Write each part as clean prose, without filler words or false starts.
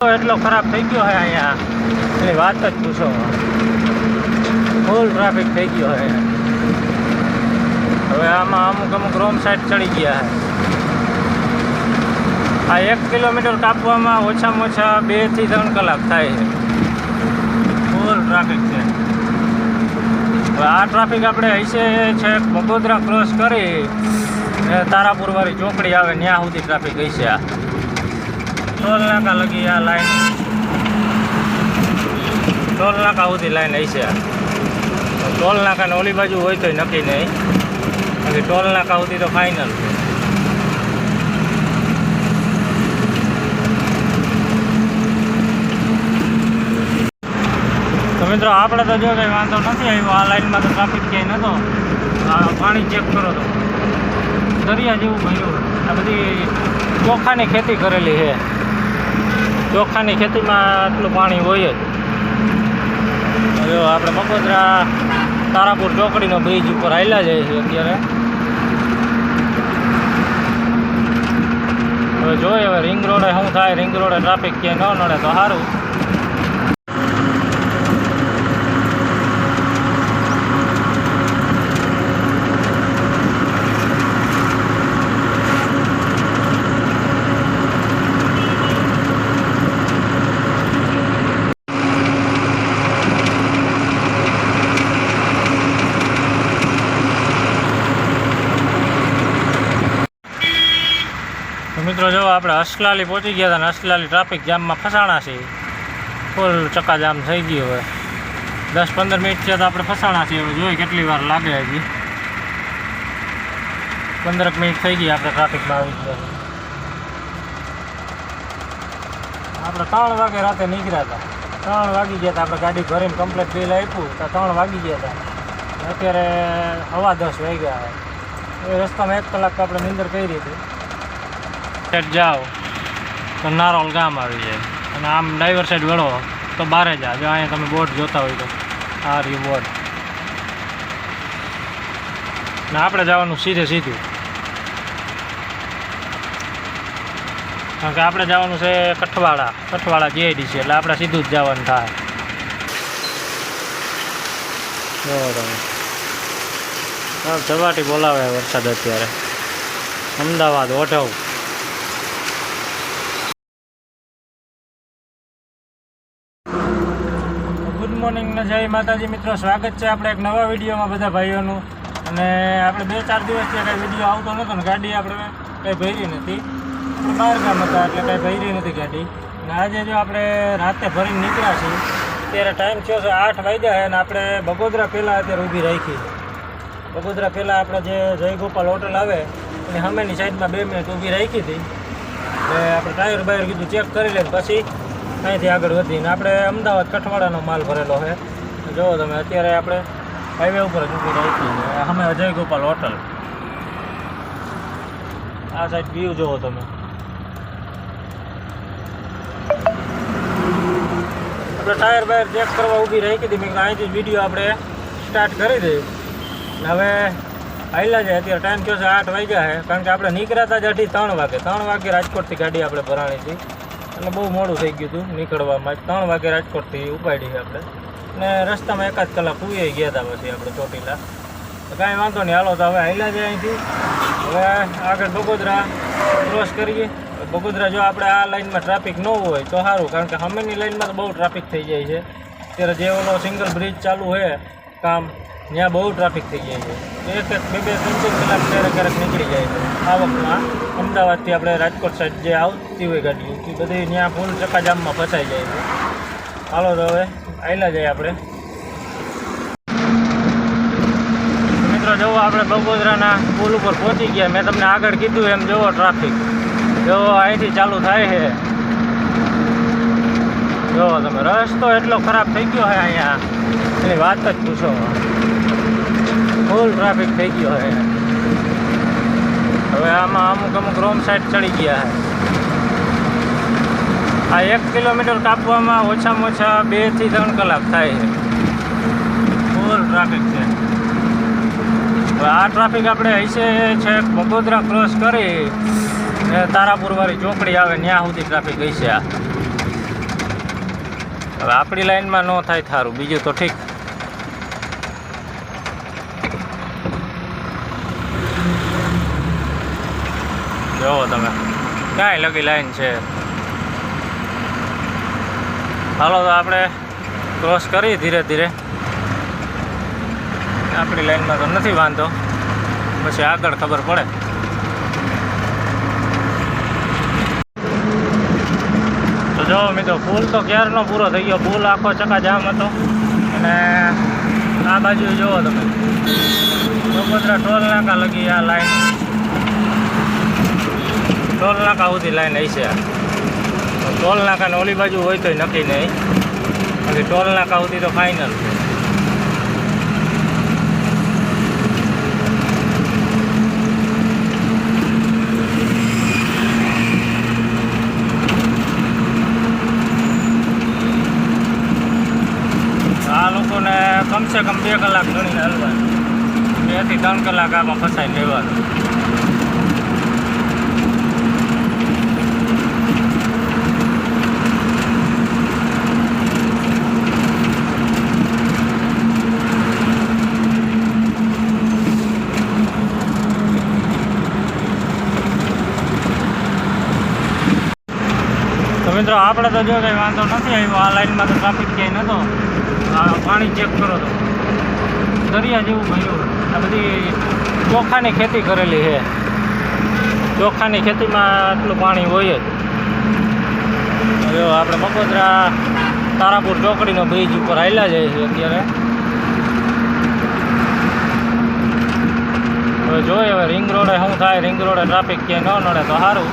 એટલો ખરાબ થઈ ગયો છે અહીંયા, એની વાત જ પૂછો. ફૂલ ટ્રાફિક થઈ ગયો છે. હવે આમાં અમુક રોંગ સાઈડ ચડી ગયા છે. આ 1 કિલોમીટર કાપવામાં ઓછામાં ઓછા 2 થી 3 કલાક થાય છે. ફૂલ ટ્રાફિક છે. હવે આ ટ્રાફિક આપણે હશે છે બગોદરા ક્રોસ કરી તારાપુર વાળી ચોકડી આવે ત્યાં સુધી ટ્રાફિક હશે. આ ટોલ નાકા લગી આ લાઈન, ટોલ નાકા સુધી લાઈન હશે. ટોલ નાકાને ઓલી બાજુ હોય તો નક્કી નહીં, બાકી ટોલ નાકા સુધી તો ફાઇનલ છે. તો મિત્રો આપણે તો જો કંઈ વાંધો નથી આવ્યો. આ લાઈનમાં તો ટ્રાફિક ક્યાંય નહોતો. આ પાણી ચેક કરો તો દરિયા જેવું ભર્યું. આ બધી ચોખાની ખેતી કરેલી છે. ચોખાની ખેતીમાં આટલું પાણી હોય જ. જો આપણે બગોદરા તારાપુર ચોકડીનો બ્રિજ ઉપર હાલ્યા જાય છે અત્યારે. હવે જોઈએ હવે રિંગ રોડે શું થાય. રિંગ રોડે ટ્રાફિક ક્યાંય ન નડે તો સારું. મિત્રો જો આપણે અસલાલી પહોંચી ગયા હતા ને અસલાલી ટ્રાફિક જામમાં ફસાણા છે. ફૂલ ચક્કાજામ થઈ ગયું. હવે 10-15 મિનિટ છે તો આપણે ફસાણા છીએ. હવે જોઈએ કેટલી વાર લાગે. હજી 15 મિનિટ થઈ ગઈ આપણે ટ્રાફિકમાં આવી ગયા. આપણે 3 વાગે રાતે નીકળ્યા હતા. 3 વાગી ગયા હતા. આપણે ગાડી ભરીને કમ્પ્લીટ બિલ આપ્યું તો 3 વાગી ગયા હતા. અત્યારે 10:15 વાગ્યા. એ રસ્તામાં 1 કલાક આપણે નીંદર કરી હતી. જાઓ તો નારોલ ગામ આવી જાય અને આમ ડાઈવર સાઈડ વળો તો બારે જા. જો અહીંયા તમે બોર્ડ જોતા હોય તો આ રહ્યું બોર્ડ. ને આપણે જવાનું સીધું, કારણ કે આપણે જવાનું છે કઠવાળા જીઆઈડીસી, એટલે આપણે સીધું જ જવાનું થાય. જો તમે ઝપાટી બોલાવે વરસાદ અત્યારે અમદાવાદ ઓઢવ. ગુડ મોર્નિંગ ને જય માતાજી મિત્રો, સ્વાગત છે આપણે એક નવા વિડીયોમાં બધા ભાઈઓનું. અને આપણે 2-4 દિવસથી કંઈ વિડીયો આવતો નહોતો ને ગાડી આપણે કંઈ ભરી નથી. બહાર ગામ હતા એટલે કંઈ ભરી નથી ગાડી. અને આજે જો આપણે રાતે ભરીને નીકળ્યા છીએ. અત્યારે ટાઈમ થયો છે 8 વાગ્યા છે અને આપણે બગોદરા પહેલાં અત્યારે ઊભી રાખી. બગોદરા પહેલાં આપણે જે જયગોપાલ હોટલ આવે એની સામેની સાઈડમાં 2 મિનિટ ઊભી રાખી હતી. એટલે આપણે ટાયર બાયર કીધું ચેક કરી લઈએ પછી અહીંથી આગળ વધીને આપણે અમદાવાદ કઠવાડાનો માલ ભરેલો છે. જુઓ તમે અત્યારે આપણે હાઈવે ઉપર જ ઊભી રાખી છે. અમે જયગોપાલ હોટલ. આ સાઈડ વ્યૂ જુઓ તમે. આપણે ટાયર બાયર ચેક કરવા ઊભી રાખી હતી. મેં અહીંથી જ વિડીયો આપણે સ્ટાર્ટ કરી દઈએ. હવે હાલ્યા જાય. અત્યારે ટાઈમ થયો છે 8 વાગ્યા છે, કારણ કે આપણે નીકળ્યા હતા જ 3 વાગે રાજકોટથી ગાડી આપણે ભરાણી હતી. એટલે બહુ મોડું થઈ ગયું હતું નીકળવામાં. 3 વાગે રાજકોટથી ઉપાડી આપણે ને રસ્તામાં 1 કલાક પૂરી ગયા હતા. પછી આપણે ચોટીલા તો કાંઈ વાંધો નહીં. હાલો તો હવે હાલ્યા જાય અહીંથી. હવે આગળ બગોદરા ક્રોસ કરીએ. બગોદરા જો આપણે આ લાઈનમાં ટ્રાફિક ન હોય તો સારું, કારણ કે સામેની લાઈનમાં તો બહુ ટ્રાફિક થઈ જાય છે. અત્યારે જે ઓલો સિંગલ બ્રિજ ચાલુ છે કામ, ત્યાં બહુ ટ્રાફિક થઈ જાય છે. 1-2-3 કલાક ક્યારેક નીકળી જાય છે આવકમાં. અમદાવાદથી આપણે રાજકોટ સાઈડ જે આવતી હોય ગાડીઓ એ બધી ત્યાં ફૂલ ચક્કાજામમાં ફસાઈ જાય છે. હાલો તો હવે આયલા જાય આપણે. મિત્રો જુઓ આપણે બગોદરાના પુલ ઉપર પહોંચી ગયા. મેં તમને આગળ કીધું એમ જુઓ ટ્રાફિક જુઓ અહીંથી ચાલુ થાય છે. જુઓ તમે રસ્તો એટલો ખરાબ થઈ ગયો છે અહીંયા, એની વાત જ પૂછો. ફૂલ ટ્રાફિક થઈ ગયો છે. હવે આમાં અમુક રોંગ સાઈડ ચડી ગયા છે. આ 1 કિલોમીટર કાપવામાં ઓછામાં ઓછા 2 થી 3 કલાક થાય છે. ફૂલ ટ્રાફિક છે. હવે આ ટ્રાફિક આપણે હશે છે બગોદરા ક્રોસ કરી તારાપુર વાળી ચોકડી આવે ત્યાં સુધી ટ્રાફિક હશે. આ હવે આપણી લાઈનમાં ન થાય થારું, બીજું તો ઠીક. જોવો તમે કાંઈ લગી લાઈન છે. હાલો તો આપણે ક્રોસ કરી ધીરે ધીરે. આપણી લાઈનમાં તો નથી વાંધો, પછી આગળ ખબર પડે. તો જો મિત્રો પુલ તો ક્યારનો પૂરો થઈ ગયો. પુલ આખો ચકાજામ હતો. અને આ બાજુ જુઓ તમે બગોદરા ટોલ નાકા લગી આ લાઈન, ટોલ નાકા સુધી લાઈન હશે. ટોલ નાકાને ઓલી બાજુ હોય તો નક્કી નહીં, બાકી ટોલ નાકા સુધી તો ફાઇનલ છે. આ લોકોને કમસે કમ 2 કલાક ગણીને હલવાનું, 2 થી 3 કલાક આમાં ફસાઈને લેવાનું. મિત્રો આપણે તો જો કંઈ વાંધો નથી આવ્યો. આ લાઈનમાં તો ટ્રાફિક ક્યાંય નહોતો. આ પાણી ચેક કરો તો દરિયા જેવું ભર્યું. આ બધી ચોખાની ખેતી કરેલી છે. ચોખાની ખેતીમાં આટલું પાણી હોય જ. જો આપણે બગોદરા તારાપુર ચોકડીનો બ્રિજ ઉપર હાલ્યા જાય છે અત્યારે. હવે જોઈએ હવે રિંગ રોડે શું થાય. રિંગ રોડે ટ્રાફિક ક્યાંય ન નડે તો સારું.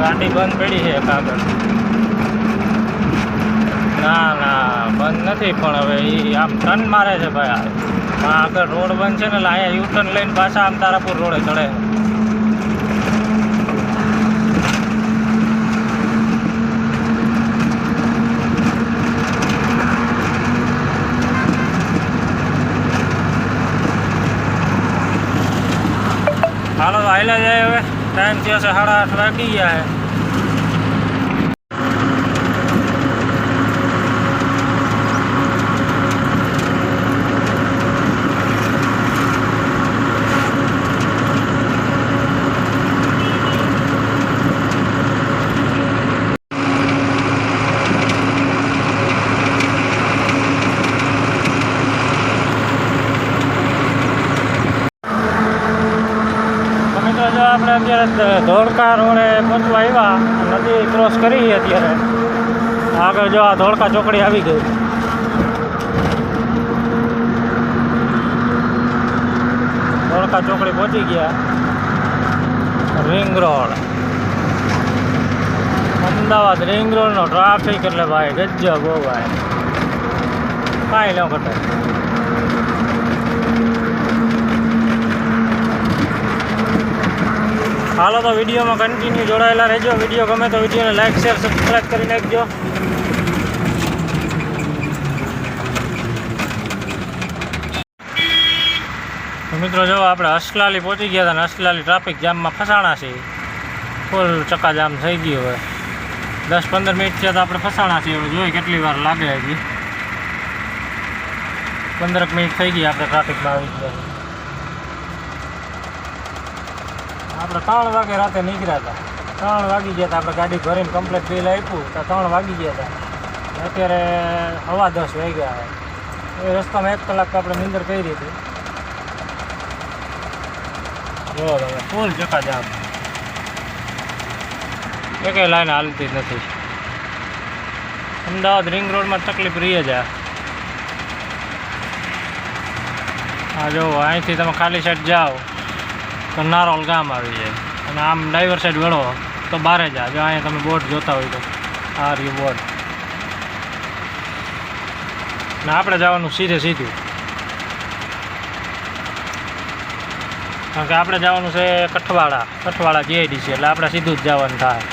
ગાડી બંધ પડી છે કાગળ. ના ના બંધ નથી, પણ હવે એ આમ ટર્ન મારે છે ભાઈ. આ આગળ રોડ બંધ છે ને એટલે અહીંયા યુટર્ન લઈને પાછા આમ તારાપુર રોડે ચડે. હાલો હાલ્યા જાય. હવે ટાઈમ થયો છે 8:30 વાગી ગયા છે. આપણે અત્યારે ધોળકા રોડે પહોંચવા આવ્યા. નદી ક્રોસ કરી અત્યારે. આગળ જો આ ધોળકા ચોકડી આવી ગઈ. ધોળકા ચોકડી પહોંચી ગયા. રિંગ રોડ અમદાવાદ રિંગ રોડનો ટ્રાફિક એટલે ભાઈ ગજબ બહુ ભાઈ, કાંઈ ન ઘટે. હાલો તો વિડીયોમાં કન્ટિન્યુ જોડાયેલા રહેજો. વિડીયો ગમે તો વિડીયોને લાઈક શેર સબસ્ક્રાઈબ કરી નાખજો. તો મિત્રો જો આપણે અસલાલી પહોંચી ગયા હતા ને અસલાલી ટ્રાફિક જામમાં ફસાણા છે. ફૂલ ચક્કાજામ થઈ ગયું. હવે 10-15 મિનિટ થયા તો આપણે ફસાણા છીએ. હવે જોઈએ કેટલી વાર લાગે. હજી 15 મિનિટ થઈ ગઈ આપણે ટ્રાફિકમાં આવી ગયા. આપણે 3 વાગે રાતે નીકળ્યા હતા. 3 વાગી ગયા હતા. આપણે ગાડી ભરીને કમ્પ્લીટ બિલ આપ્યું તો 3 વાગી ગયા હતા. અત્યારે 10:15 વાગ્યા. એ રસ્તામાં 1 કલાક આપણે નીંદર કરી હતી. જો તમે ફૂલ ચક્કાજામ. એકેય લાઈન હાલતી જ નથી. અમદાવાદ રિંગ રોડમાં તકલીફ રહી જ. હા જો અહીંથી તમે ખાલી સાઈડ જાઓ તો નારોલ ગામ આવી જાય. અને આમ ડાઈવર સાઈડ વળો તો બારે જા. જો અહીંયા તમે બોટ જોતા હોય તો આ રહ્યું બોટ. ને આપણે જવાનું સીધું. કારણ કે આપણે જવાનું છે કઠવાળા GIDC, એટલે આપણે સીધું જ જવાનું થાય.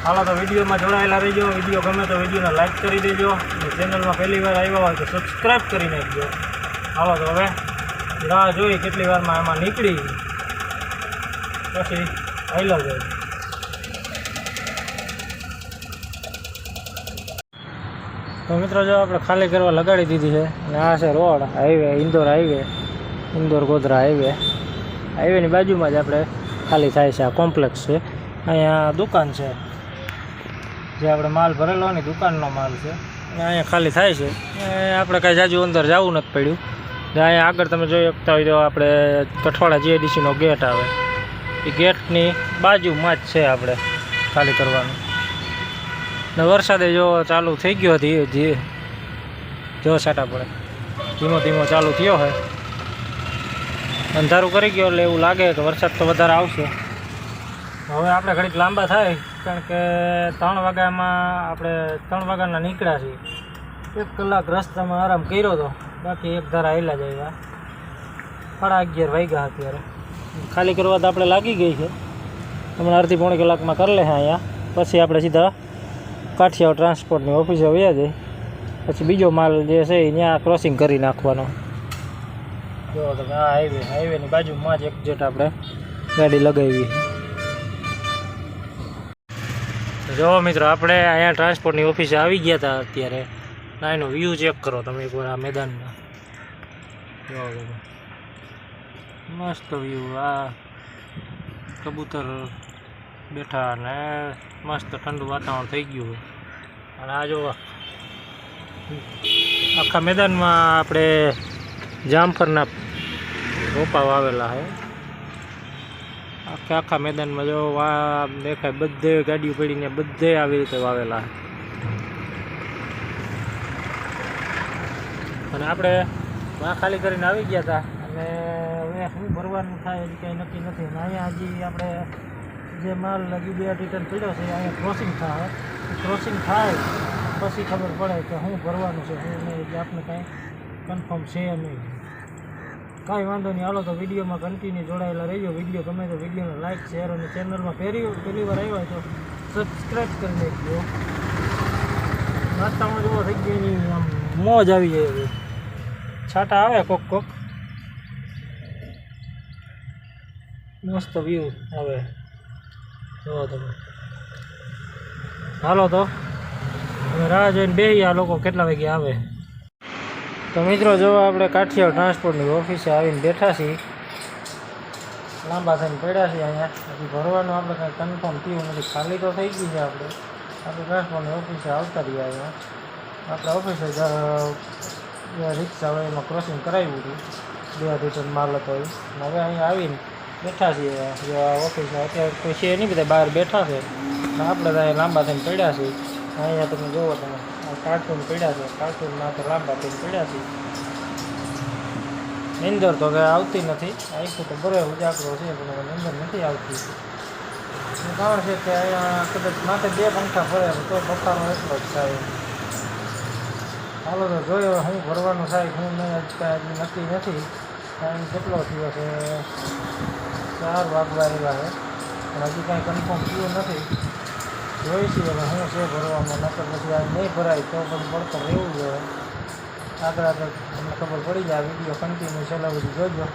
હાલો તો વિડીયોમાં જોડાયેલા રહીજો. વિડીયો ગમે તો વિડીયોને લાઈક કરી દેજો. ચેનલમાં પહેલી વાર આવ્યા હોય તો સબસ્ક્રાઈબ કરી નાખજો. હાલો તો હવે રાહ જોઈ કેટલી વારમાં એમાં નીકળી. પછી હાઈલા જાય. તો મિત્રો જો આપણે ખાલી કરવા લગાડી દીધી છે અને આ છે રોડ હાઈવે ઇન્દોર ગોધરા હાઈવેની બાજુમાં જ આપણે ખાલી થાય છે. આ કોમ્પ્લેક્સ છે, અહીંયા દુકાન છે જે આપણે માલ ભરેલો હોય ને દુકાનનો માલ છે અને અહીંયા ખાલી થાય છે. આપણે કાંઈ જાજુ અંદર જવું નથી પડ્યું. અહીંયા આગળ તમે જોઈ શકતા હોય તો આપણે કઠવાડા જીઆઈડીસીનો ગેટ આવે, એ ગેટની બાજુમાં જ છે આપણે ખાલી કરવાનું. ને વરસાદે જો ચાલુ થઈ ગયો હતી, જો સાટા પડે ધીમો ધીમો ચાલુ થયો છે. અંધારું કરી ગયો એટલે એવું લાગે કે વરસાદ તો વધારે આવશે. હવે આપણે ઘડીક લાંબા થાય કારણ કે 3 વાગ્યાના નીકળ્યા છીએ. 1 કલાક રસ્તામાં આરામ કર્યો હતો, બાકી એક ધારા આવેલા જ આવ્યા. 11:30 વાગ્યા અત્યારે. ખાલી કરવા તો આપણે લાગી ગઈ છે, હમણાં અડધી પોણી કલાકમાં કરી લે છે અહીંયા. પછી આપણે સીધા કાઠિયાવાડ ટ્રાન્સપોર્ટની ઓફિસે વયા જાય. પછી બીજો માલ જે છે એ ત્યાં ક્રોસિંગ કરી નાખવાનો. જો તમે આ હાઈવેની બાજુમાં જ એક્ઝેટ આપણે ગાડી લગાવી. જો મિત્રો આપણે અહીંયા ટ્રાન્સપોર્ટની ઓફિસે આવી ગયા હતા અત્યારે. ના એનો વ્યૂ ચેક કરો તમે એકવાર આ મેદાનમાં. જો તમે મસ્ત વ્યૂ, આ કબૂતર બેઠા અને મસ્ત ઠંડુ વાતાવરણ થઈ ગયું. અને આ જો આખા મેદાનમાં આપણે જામફળના રોપા વાવેલા છે. આખા મેદાનમાં જો દેખાય, બધે ગાડીઓ પડીને બધે આવી રીતે વાવેલા છે. અને આપણે વાં ખાલી કરીને આવી ગયા હતા અને હવે શું ભરવાનું થાય હજી કંઈ નક્કી નથી. અને અહીંયા હજી આપણે જે માલ હજી 2 રિટર્ન પડ્યો છે અહીંયા ક્રોસિંગ થાય પછી ખબર પડે કે શું ભરવાનું છે શું નહીં. એટલે આપણે કાંઈ કન્ફર્મ છે નહીં. કાંઈ વાંધો નહીં, હાલો તો વિડીયોમાં કન્ટિન્યુ જોડાયેલા રહેજો. વિડીયો ગમે તો વિડીયોને લાઇક શેર અને ચેનલમાં પહેલી વાર આવ્યા તો સબસ્ક્રાઈબ કરી નાખજો. નાસ્તામાં જોવો થઈ ગઈ આમ મોજ આવી જાય. છાંટા આવે કોક મસ્ત વ્યૂ આવે. જુઓ તમે, હાલો તો હવે રાહ જોઈને બેસી આ લોકો કેટલા વાગે આવે. તો મિત્રો જો આપણે કાઠિયાવાડ ટ્રાન્સપોર્ટની ઓફિસે આવીને બેઠા છીએ. લાંબા થઈને પડ્યા છીએ અહીંયા. હજી ભરવાનું આપણે કાંઈ કન્ફર્મ થયું નથી. ખાલી તો થઈ ગઈ છે. આપણે ટ્રાન્સપોર્ટની ઓફિસે આવતા રહ્યા અહીંયા. આપણે ઓફિસે રિક્ષા હોય એમાં ક્રોસિંગ કરાવ્યું હતું. 2 રિટર્ન માલ હતો એ. હવે અહીંયા આવીને બેઠા છીએ. ઓફિસમાં અત્યારે કોઈ છે નહીં, બધા બહાર બેઠા છે. આપણે તો લાંબા થઈને પડ્યા છીએ. અહીંયા તમે જુઓ, તમે કાર્ટૂન પડ્યા છે, કાર્ટૂનમાં તો લાંબા થઈને પડ્યા છે. નીંદર તો કંઈ આવતી નથી. આખું તો બરે ઉજાગરો છે પણ નીંદર નથી આવતી. કારણ છે કે અહીંયા કદાચ માથે 2 પંખા ફરે તો બફારો એટલો જ થાય. હાલો તો જોઈએ હવે શું ભરવાનું થાય શું નહીં. કાંઈ નક્કી નથી. ટાઈમ કેટલો થયો છે? 4 વાગવા આવ્યા છે પણ હજી કાંઈ કન્ફર્મ થયું નથી. જોઈશું હવે શું છે ભરવામાં. નકર પછી આ નહીં ભરાય તો પણ પડતો રહેવું જોઈએ. આગળ તમને ખબર પડી જાય. વિડીયો કન્ટિન્યુ છેલ્લા સુધી જોજો.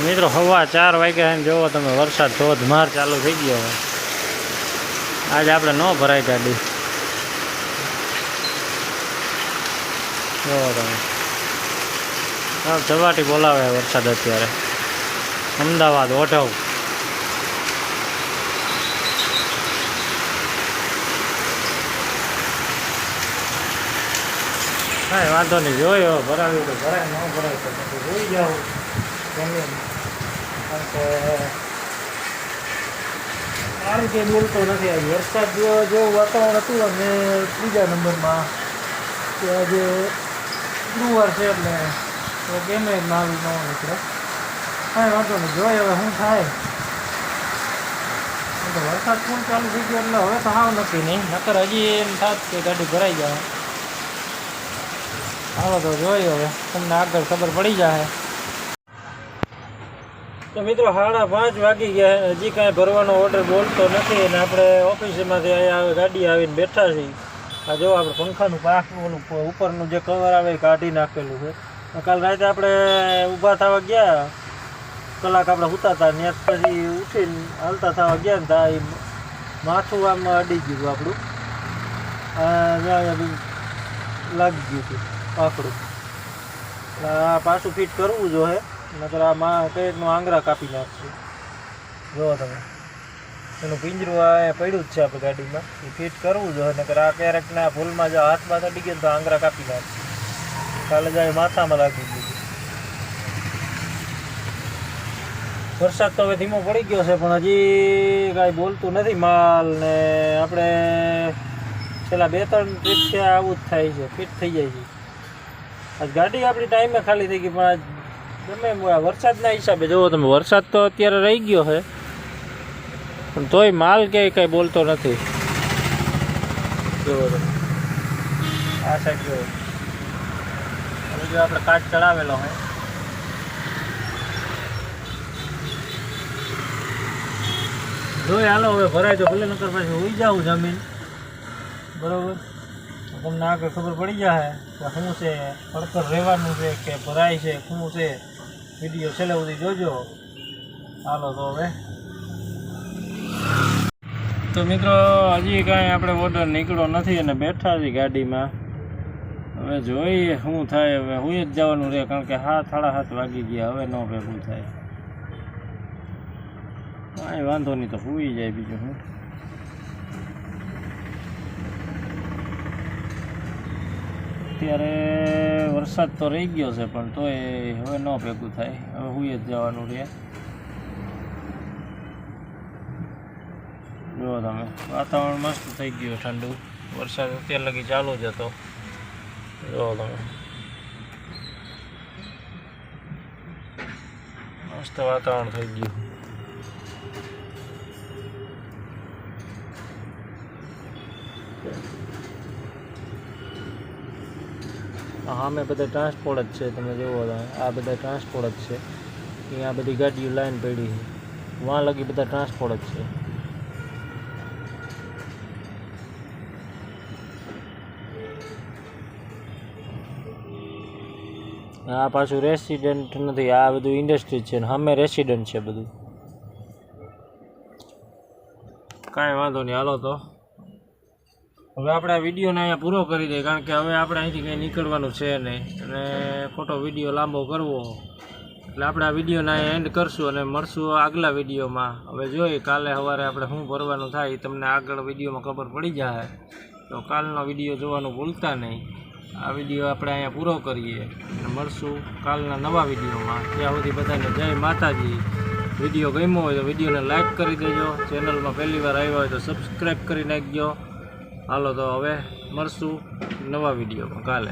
મિત્રો 4:15 વાગ્યા એમ જોવો તમે, વરસાદ ધોધમાર ચાલુ થઈ ગયો. આજે આપણે ન ભરાય ગાડી. જોવો તમે, ઝવાટી બોલાવે વરસાદ અત્યારે. અમદાવાદ ઓઢવ. કાંઈ વાંધો નહીં, જોયો ભરાવ્યું તો ભરાય, ન ભરાય તો પછી જોઈ જાઓ ગમે. કારણ કે બોલતો નથી. આજે વરસાદ જેવું વાતાવરણ હતું. અને 3જા નંબરમાં કે આજે ગુરુવાર છે એટલે તો કેમે માલ ન નીકળે. કાંઈ વાંધો નહીં, જોઈએ હવે શું થાય. તો વરસાદ પણ ચાલુ થઈ ગયો એટલે હવે તો હાવ નક્કી નહીં. નકર હજી એમ થાત કે ગાડી ભરાઈ જાય. હાલો તો જોઈએ હવે, તમને આગળ ખબર પડી જાય. તો મિત્રો 5:30 વાગી ગયા, હજી કાંઈ ભરવાનો ઓર્ડર બોલતો નથી. અને આપણે ઓફિસમાંથી અહીંયા ગાડી આવીને બેઠા છીએ. આ જો આપણે પંખાનું ઓલું ઉપરનું જે કવર આવે એ કાઢી નાખેલું છે. કાલ રાતે આપણે ઊભા થવા ગયા કલાક આપણે સૂતા હતા ને પછી ઉઠીને હાલતા થવા ગયા ને ત્યાં એ માથું આમ અડી ગયું હતું આપણું લાગી ગયું હતું આકડું. આ પાછું ફિટ કરવું જોઈએ નકર આ કંઈકનું આંગળા કાપી નાખશે. જુઓ તમે એનું પિંજરું આ પડ્યું જ છે આપણે ગાડીમાં, એ ફિટ કરવું જોઈએ નકર આ ક્યારેકના ભૂલમાં જો હાથમાં અડી ગયો તો આંગળા કાપી નાખશે. કાલે જાય માથામાં લાગી ગયું. વરસાદ તો હવે ધીમો પડી ગયો છે પણ હજી કાંઈ બોલતું નથી માલ ને. આપણે છેલ્લા 2-3 ટ્રીપ છે આવું જ થાય છે, ફિટ થઈ જાય છે. આજ ગાડી આપણી ટાઈમે ખાલી થઈ ગઈ પણ આજ ગમે વરસાદના હિસાબે જુઓ તમે, વરસાદ તો અત્યારે રહી ગયો છે પણ તોય માલ ક્યાંય કાંઈ બોલતો નથી. જુઓ તમે આ સાઈડ જુઓ, જો આપણે કાચ ચડાવેલો હોય જોઈએ. હાલો હવે ભરાય તો ભલે નકર પાછી હોઈ જાઉં જમીન બરાબર. તમને આગળ ખબર પડી જાય કે શું છે, પડતર રહેવાનું છે કે ભરાય છે શું છે. વિડીયો છેલ્લે સુધી જોજો. હાલો તો હવે તો મિત્રો હજી કાંઈ આપણે ઓર્ડર નીકળ્યો નથી અને બેઠા છીએ ગાડીમાં. હવે જોઈએ શું થાય. હવે હુઈ જ જવાનું રહે કારણ કે 7:30 વાગી ગયા. હવે ન ભેગું થાય કાંઈ વાંધો નહીં તો સુઈ જાય. બીજું શું અત્યારે વરસાદ તો રહી ગયો છે પણ તોય હવે ન ભેગું થાય. હવે સુઈ જ જવાનું રહે. જુઓ તમે વાતાવરણ મસ્ત થઈ ગયું ઠંડુ. વરસાદ અત્યાર લગી ચાલુ જ હતો. જુઓ તમે મસ્ત વાતાવરણ થઈ ગયું. હા મેં બધા ટ્રાન્સપોર્ટ જ છે. તમે જુઓ આ બધા ટ્રાન્સપોર્ટ જ છે. અહીંયા બધી ગાડીઓ લાઈન પડી છે. વાં લગી બધા ટ્રાન્સપોર્ટ જ છે. આ પાછું રેસિડેન્ટ નથી, આ બધું ઇન્ડસ્ટ્રી છે ને સામે રેસિડન્ટ છે બધું. કાંઈ વાંધો નહીં. હાલો તો હવે આપણે આ વિડીયોને અહીંયા પૂરો કરી દઈએ કારણ કે હવે આપણે અહીંથી કંઈ નીકળવાનું છે નહીં અને ખોટો વિડીયો લાંબો કરવો એટલે આપણે આ વિડીયોને અહીંયા એન્ડ કરશું અને મળશું આગલા વિડીયોમાં. હવે જોઈએ કાલે સવારે આપણે શું ભરવાનું થાય એ તમને આગળ વિડીયોમાં ખબર પડી જાય. તો કાલનો વિડીયો જોવાનું ભૂલતા નહીં. આ વિડીયો આપણે અહીંયા પૂરો કરીએ અને મળશું કાલના નવા વિડીયોમાં. ત્યાં સુધી બધાને જય માતાજી. વિડીયો ગમ્યો હોય તો વિડીયોને લાઈક કરી દેજો. ચેનલમાં પહેલી વાર આવ્યા હોય તો સબસ્ક્રાઈબ કરી નાખજો. હાલો તો હવે મળશું નવા વિડીયોમાં કાલે.